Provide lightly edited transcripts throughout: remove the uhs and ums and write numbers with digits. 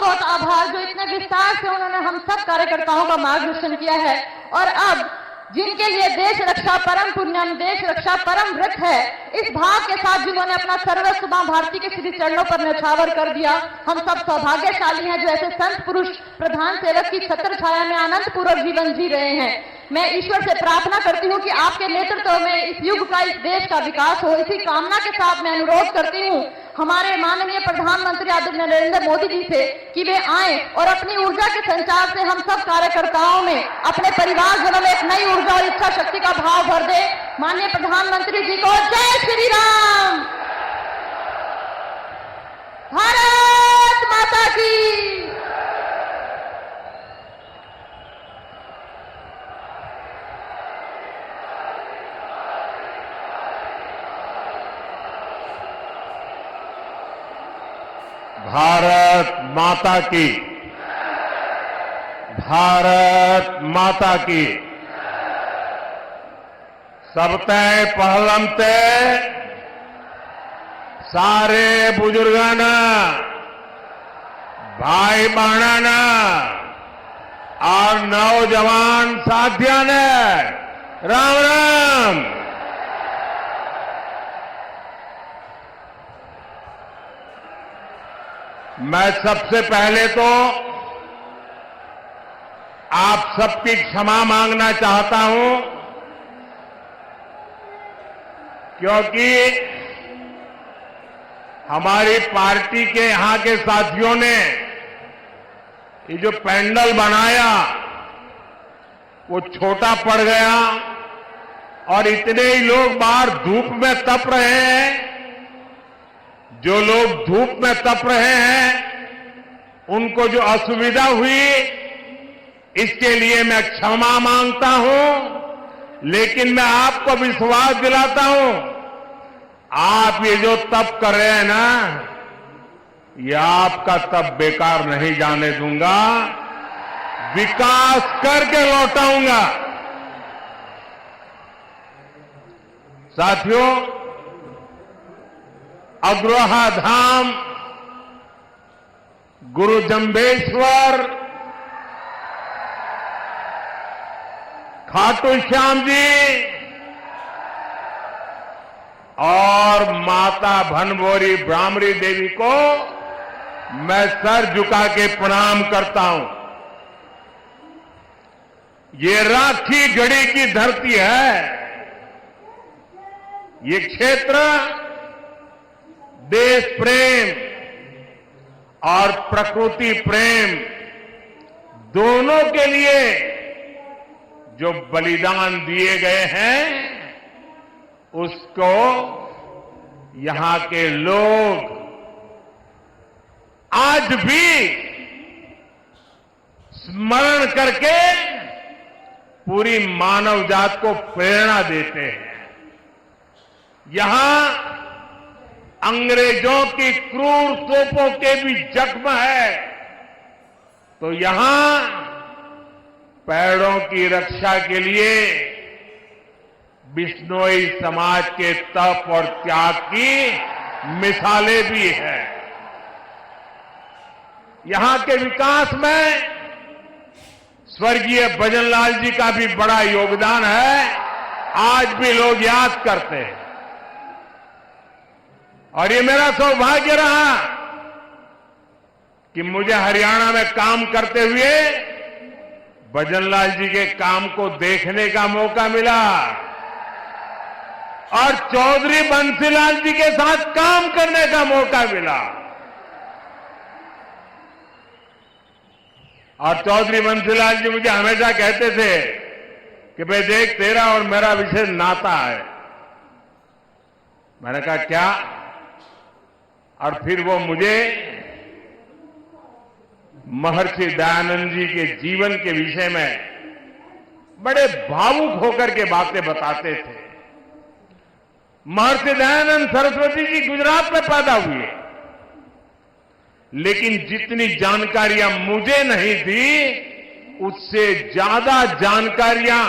बहुत आभार जो इतने विस्तार से उन्होंने हम सब कार्यकर्ताओं का मार्गदर्शन किया है। और अब जिनके लिए देश रक्षा परम पुण्यम, देश रक्षा परम व्रत है, इस भाव के साथ जिन्होंने अपना सर्वस्व मां भारती के श्री चरणों पर न्यौछावर कर दिया, हम सब सौभाग्यशाली हैं जो ऐसे संत पुरुष प्रधान सेवक की छत्र छाया में आनंद पूर्वक जीवन जी रहे हैं। मैं ईश्वर से प्रार्थना करती हूं कि आपके नेतृत्व में इस युग का, इस देश का विकास हो। इसी कामना के साथ मैं अनुरोध करती हूं हमारे माननीय प्रधानमंत्री आदरणीय नरेंद्र मोदी जी से कि वे आए और अपनी ऊर्जा के संचार से हम सब कार्यकर्ताओं में, अपने परिवारजनों में एक नई ऊर्जा और इच्छा शक्ति का भाव भर दे। माननीय प्रधानमंत्री जी को जय श्री राम, भारत माता की। भारत माता की, भारत माता की। सबते पहलम ते सारे बुजुर्गाना, भाई बहना और नौजवान साथियों ने राम राम। मैं सबसे पहले तो आप सबकी क्षमा मांगना चाहता हूं, क्योंकि हमारी पार्टी के यहां के साथियों ने ये जो पैंडल बनाया वो छोटा पड़ गया और इतने ही लोग बाहर धूप में तप रहे हैं। जो लोग धूप में तप रहे हैं उनको जो असुविधा हुई, इसके लिए मैं क्षमा मांगता हूं। लेकिन मैं आपको विश्वास दिलाता हूं, आप ये जो तप कर रहे हैं ना, ये आपका तप बेकार नहीं जाने दूंगा, विकास करके लौटाऊंगा। साथियों, अग्रोहा धाम, गुरु जंबेश्वर, खाटू श्याम जी और माता भनभोरी ब्राह्मणी देवी को मैं सर झुका के प्रणाम करता हूं। ये राखी गढ़ी की धरती है। ये क्षेत्र देश प्रेम और प्रकृति प्रेम दोनों के लिए जो बलिदान दिए गए हैं, उसको यहां के लोग आज भी स्मरण करके पूरी मानव जात को प्रेरणा देते हैं। यहां अंग्रेजों की क्रूर तोपों के भी जख्म है, तो यहां पेड़ों की रक्षा के लिए बिश्नोई समाज के तप और त्याग की मिसालें भी हैं। यहां के विकास में स्वर्गीय भजनलाल जी का भी बड़ा योगदान है, आज भी लोग याद करते हैं। और ये मेरा सौभाग्य रहा कि मुझे हरियाणा में काम करते हुए भजनलाल जी के काम को देखने का मौका मिला और चौधरी बंसीलाल जी के साथ काम करने का मौका मिला। और चौधरी बंसीलाल जी मुझे हमेशा कहते थे कि भाई देख, तेरा और मेरा विशेष नाता है। मैंने कहा क्या? और फिर वो मुझे महर्षि दयानंद जी के जीवन के विषय में बड़े भावुक होकर के बातें बताते थे। महर्षि दयानंद सरस्वती जी गुजरात में पैदा हुए, लेकिन जितनी जानकारियां मुझे नहीं थी, उससे ज्यादा जानकारियां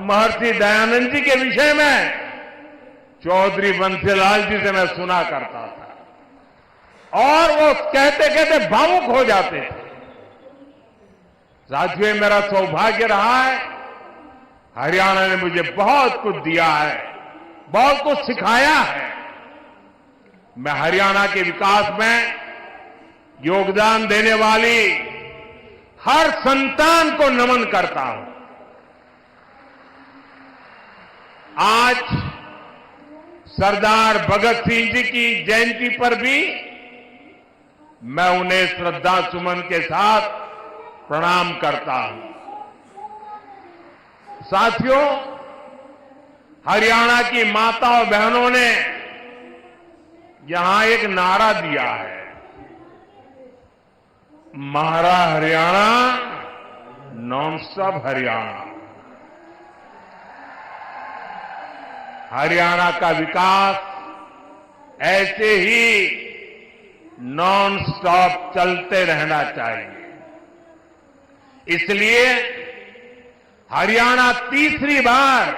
महर्षि दयानंद जी के विषय में चौधरी बंसीलाल जी से मैं सुना करता था। और वो कहते कहते भावुक हो जाते थे। साथियों, मेरा सौभाग्य रहा है, हरियाणा ने मुझे बहुत कुछ दिया है, बहुत कुछ सिखाया है। मैं हरियाणा के विकास में योगदान देने वाली हर संतान को नमन करता हूं। आज सरदार भगत सिंह जी की जयंती पर भी मैं उन्हें श्रद्धा सुमन के साथ प्रणाम करता हूं। साथियों, हरियाणा की माताओं बहनों ने यहां एक नारा दिया है, म्हारा हरियाणा नॉन स्टॉप हरियाणा। हरियाणा का विकास ऐसे ही नॉन स्टॉप चलते रहना चाहिए। इसलिए हरियाणा तीसरी बार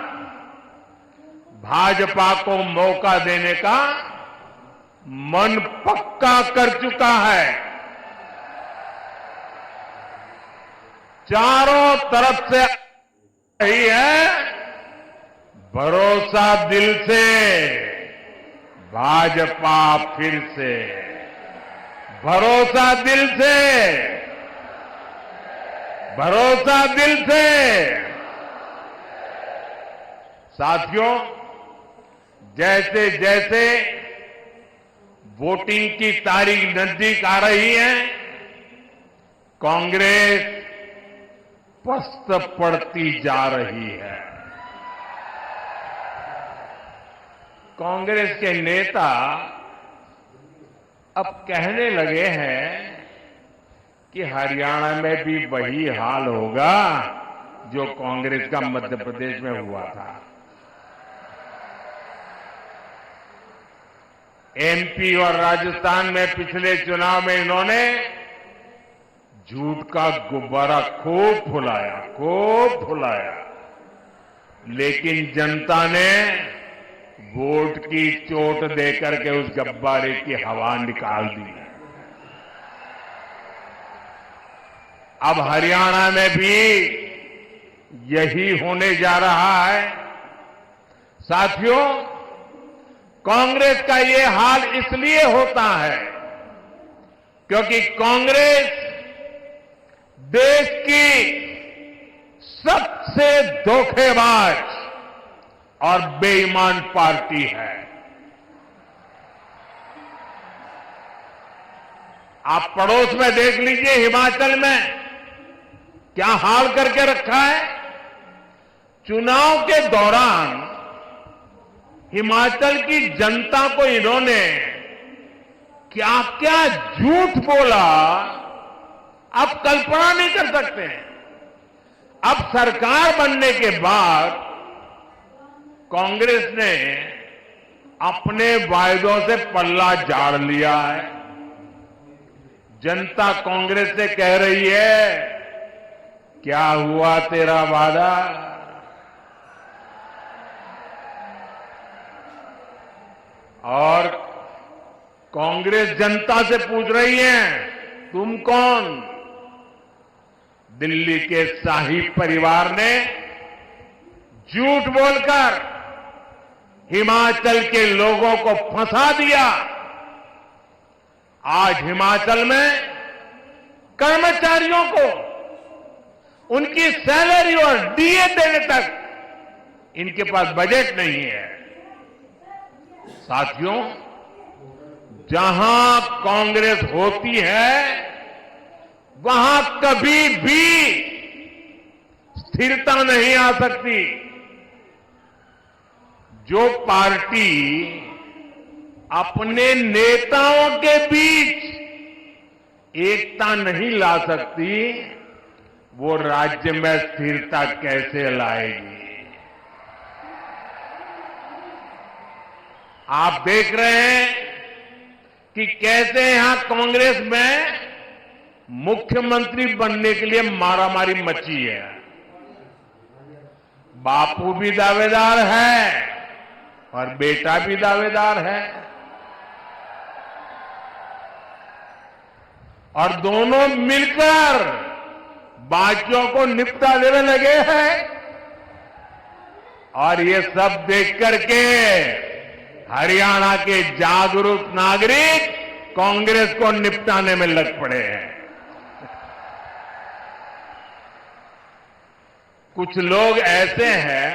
भाजपा को मौका देने का मन पक्का कर चुका है। चारों तरफ से रही है, भरोसा दिल से, भाजपा फिर से, भरोसा दिल से, भरोसा दिल से। साथियों, जैसे जैसे वोटिंग की तारीख नजदीक आ रही है, कांग्रेस पस्त पड़ती जा रही है। कांग्रेस के नेता अब कहने लगे हैं कि हरियाणा में भी वही हाल होगा जो कांग्रेस का मध्य प्रदेश में हुआ था। एमपी और राजस्थान में पिछले चुनाव में इन्होंने झूठ का गुब्बारा खूब फुलाया, लेकिन जनता ने वोट की चोट देकर के उस गब्बारे की हवा निकाल दी। अब हरियाणा में भी यही होने जा रहा है। साथियों, कांग्रेस का ये हाल इसलिए होता है क्योंकि कांग्रेस देश की सबसे धोखेबाज और बेईमान पार्टी है। आप पड़ोस में देख लीजिए, हिमाचल में क्या हाल करके रखा है। चुनाव के दौरान हिमाचल की जनता को इन्होंने क्या क्या झूठ बोला, आप कल्पना नहीं कर सकते। अब सरकार बनने के बाद कांग्रेस ने अपने वायदों से पल्ला झाड़ लिया है। जनता कांग्रेस से कह रही है, क्या हुआ तेरा वादा? और कांग्रेस जनता से पूछ रही है, तुम कौन? दिल्ली के शाही परिवार ने झूठ बोलकर हिमाचल के लोगों को फंसा दिया। आज हिमाचल में कर्मचारियों को उनकी सैलरी और डीए देने तक इनके पास बजट नहीं है। साथियों, जहां कांग्रेस होती है वहां कभी भी स्थिरता नहीं आ सकती। जो पार्टी अपने नेताओं के बीच एकता नहीं ला सकती, वो राज्य में स्थिरता कैसे लाएगी? आप देख रहे हैं कि कैसे यहां कांग्रेस में मुख्यमंत्री बनने के लिए मारामारी मची है। बापू भी दावेदार है और बेटा भी दावेदार है। और दोनों मिलकर बाकियों को निपटा देने लगे हैं। और ये सब देख करके हरियाणा के जागरूक नागरिक कांग्रेस को निपटाने में लग पड़े हैं। कुछ लोग ऐसे हैं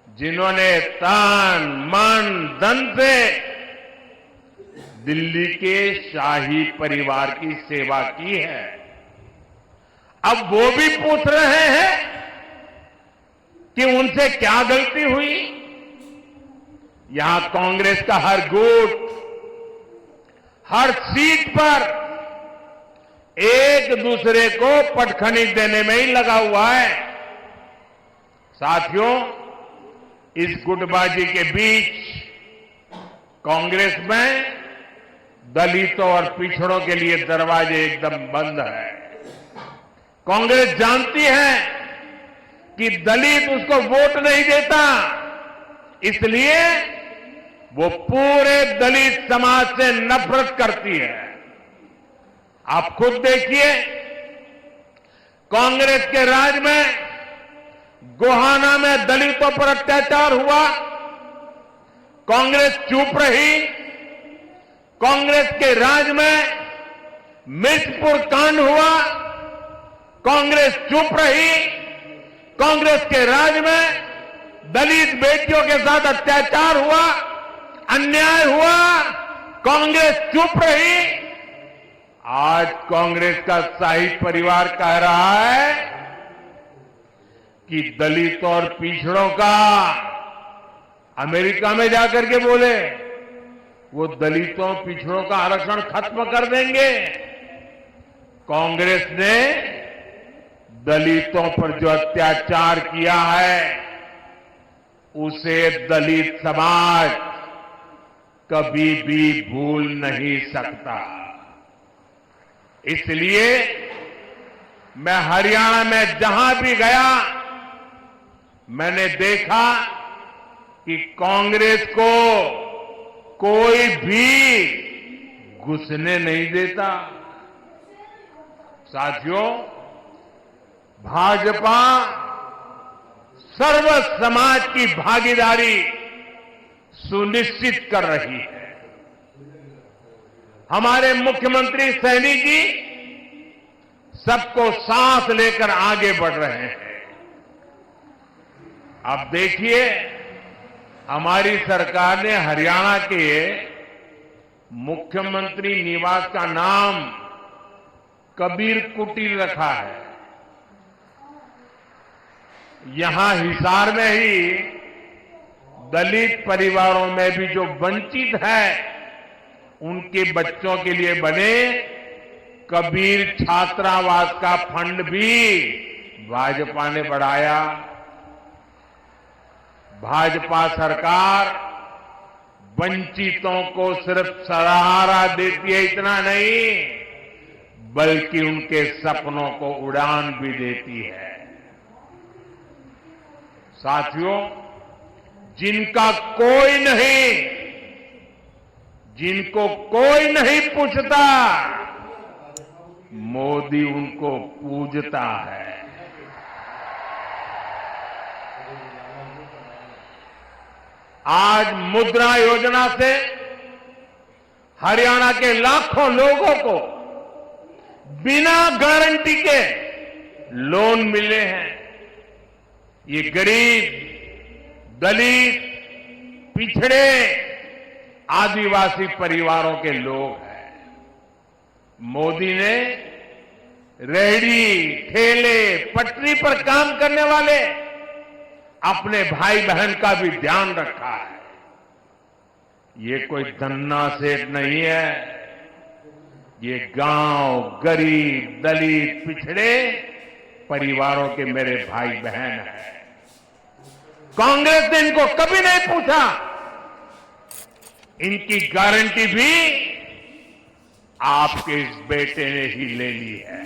जिन्होंने तन मन धन से दिल्ली के शाही परिवार की सेवा की है। अब वो भी पूछ रहे हैं कि उनसे क्या गलती हुई। यहां कांग्रेस का हर गुट, हर सीट पर एक दूसरे को पटखनी देने में ही लगा हुआ है। साथियों, इस गुटबाजी के बीच कांग्रेस में दलितों और पिछड़ों के लिए दरवाजे एकदम बंद है। कांग्रेस जानती है कि दलित उसको वोट नहीं देता, इसलिए वो पूरे दलित समाज से नफरत करती है। आप खुद देखिए, कांग्रेस के राज में गोहाना में दलितों पर अत्याचार हुआ, कांग्रेस चुप रही। कांग्रेस के राज में मिर्चपुर कांड हुआ, कांग्रेस चुप रही। कांग्रेस के राज में दलित बेटियों के साथ अत्याचार हुआ, अन्याय हुआ, कांग्रेस चुप रही। आज कांग्रेस का शाही परिवार कह रहा है कि दलितों और पिछड़ों का अमेरिका में जाकर के बोले वो दलितों पिछड़ों का आरक्षण खत्म कर देंगे। कांग्रेस ने दलितों पर जो अत्याचार किया है उसे दलित समाज कभी भी भूल नहीं सकता। इसलिए मैं हरियाणा में जहां भी गया, मैंने देखा कि कांग्रेस को कोई भी घुसने नहीं देता। साथियों, भाजपा सर्व समाज की भागीदारी सुनिश्चित कर रही है। हमारे मुख्यमंत्री सैनी जी सबको सांस लेकर आगे बढ़ रहे हैं। अब देखिए, हमारी सरकार ने हरियाणा के मुख्यमंत्री निवास का नाम कबीर कुटीर रखा है। यहां हिसार में ही दलित परिवारों में भी जो वंचित है उनके बच्चों के लिए बने कबीर छात्रावास का फंड भी भाजपा ने बढ़ाया। भाजपा सरकार वंचितों को सिर्फ सहारा देती है, इतना नहीं बल्कि उनके सपनों को उड़ान भी देती है। साथियों, जिनको कोई नहीं पूछता, मोदी उनको पूजता है। आज मुद्रा योजना से हरियाणा के लाखों लोगों को बिना गारंटी के लोन मिले हैं। ये गरीब, दलित, पिछड़े, आदिवासी परिवारों के लोग हैं। मोदी ने रेहड़ी, ठेले, पटरी पर काम करने वाले अपने भाई बहन का भी ध्यान रखा है। ये कोई धन्ना सेठ नहीं है, ये गांव, गरीब, दलित, पिछड़े परिवारों के मेरे भाई बहन हैं। कांग्रेस ने इनको कभी नहीं पूछा, इनकी गारंटी भी आपके इस बेटे ने ही ले ली है।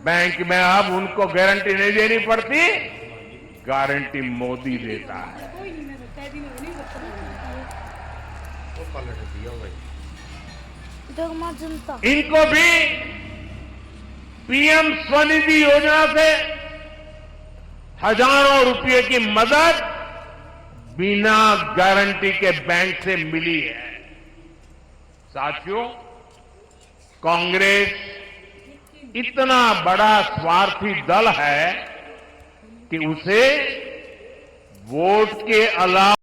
बैंक में अब उनको गारंटी नहीं देनी पड़ती, गारंटी मोदी देता है। जगमा जनता इनको भी पीएम स्वनिधि योजना से हजारों रुपए की मदद बिना गारंटी के बैंक से मिली है। साथियों, कांग्रेस इतना बड़ा स्वार्थी दल है कि उसे वोट के अलावा